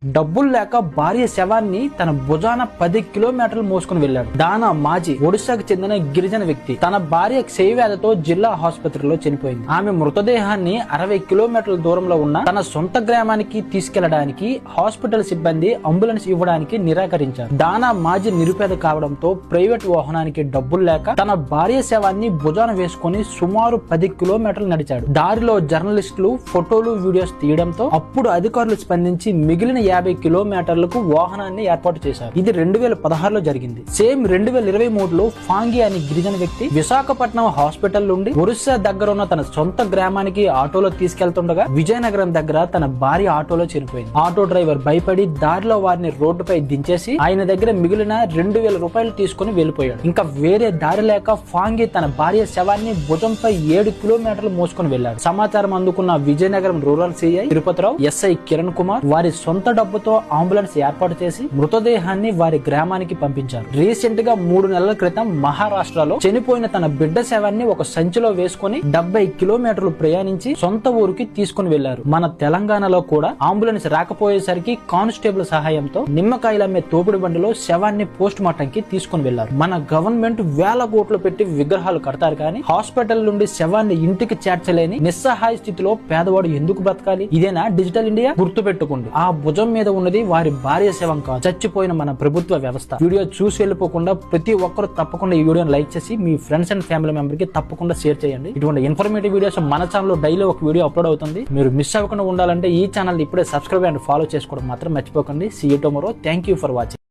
డబ్బులు లేక భార్య శవాన్ని తన భుజాన 10 కిలోమీటర్లు మోసుకుని వెళ్లాడు. దానా మాజీ ఒడిశాకు చెందిన గిరిజన వ్యక్తి తన భార్య క్షయవ్యాధితో జిల్లా ఆసుపత్రిలో చనిపోయింది. ఆమె మృతదేహాన్ని 60 కిలోమీటర్ల దూరంలో ఉన్న తన సొంత గ్రామానికి తీసుకెళ్లడానికి హాస్పిటల్ సిబ్బంది అంబులెన్స్ ఇవ్వడానికి నిరాకరించారు. దానా మాజీ నిరుపేద కావడంతో ప్రైవేట్ వాహనానికి డబ్బులు లేక తన భార్య శవాన్ని భుజాన వేసుకుని సుమారు 10 కిలోమీటర్లు నడిచాడు. దారిలో జర్నలిస్టులు ఫోటోలు వీడియోస్ తీయడంతో అప్పుడు అధికారులు స్పందించి మిగిలిన 50 కిలోమీటర్లకు వాహనాన్ని ఏర్పాటు చేశారు. ఇది 2016లో జరిగింది. సేమ్ 2023లో ఫాంగి అనే గిరిజన వ్యక్తి విశాఖపట్నం హాస్పిటల్ నుండి ఒరిస్సా దగ్గర ఉన్న తన సొంత గ్రామానికి ఆటోలో తీసుకెళ్తుండగా విజయనగరం దగ్గర తన భార్య ఆటోలో చనిపోయింది. ఆటో డ్రైవర్ భయపడి దారిలో వారిని రోడ్డుపై దించేసి ఆయన దగ్గర మిగిలిన 2000 రూపాయలు తీసుకుని వెళ్లిపోయాడు. ఇంకా వేరే దారి లేక ఫాంగి తన భార్య శవాన్ని భుజంపై 7 కిలోమీటర్లు మోసుకుని వెళ్లాడు. సమాచారం అందుకున్న Vizianagaram rural CI Tirupatirao, SI Kiran Kumar వారి సొంత డబ్బుతో అంబులెన్స్ ఏర్పాటు చేసి మృతదేహాన్ని వారి గ్రామానికి పంపించారు. రీసెంట్ గా 3 నెలల క్రితం మహారాష్ట్రలో చనిపోయిన తన బిడ్డ శవాన్ని ఒక సంచిలో వేసుకుని 70 కిలోమీటర్లు ప్రయాణించి సొంత ఊరికి తీసుకుని వెళ్లారు. మన తెలంగాణలో కూడా అంబులెన్స్ రాకపోయేసరికి కానిస్టేబుల్ సహాయంతో నిమ్మకాయలమ్మే తోపుడు బండిలో శవాన్ని పోస్ట్ మార్టం కి తీసుకుని వెళ్లారు. మన గవర్నమెంట్ వేల కోట్లు పెట్టి విగ్రహాలు కడతారు కానీ హాస్పిటల్ నుండి శవాన్ని ఇంటికి చేర్చలేని నిస్సహాయ స్థితిలో పేదవాడు ఎందుకు బ్రతకాలి? ఇదేనా డిజిటల్ ఇండియా? గుర్తు పెట్టుకోండి, ఆ భుజం మీద ఉన్నది వారి భార్య శవం కాదు, చచ్చిపోయిన మన ప్రభుత్వ వ్యవస్థ. వీడియో చూసి వెళ్ళిపోకుండా ప్రతి ఒక్కరు తప్పకుండా ఈ వీడియోని లైక్ చేసి మీ ఫ్రెండ్స్ అండ్ ఫ్యామిలీ మెంబర్ కి తప్పకుండా షేర్ చేయండి. ఇటువంటి ఇన్ఫర్మేటివ్ వీడియోస్ మన ఛానల్ లో డైలీ ఒక వీడియో అప్లోడ్ అవుతుంది. మీరు మిస్ అవ్వకుండా ఉండాలంటే ఈ ఛానల్ ఇప్పుడే సబ్స్క్రైబ్ అండ్ ఫాలో చేసుకోవడం మాత్రం మర్చిపోకండి. See you tomorrow. Thank you for watching.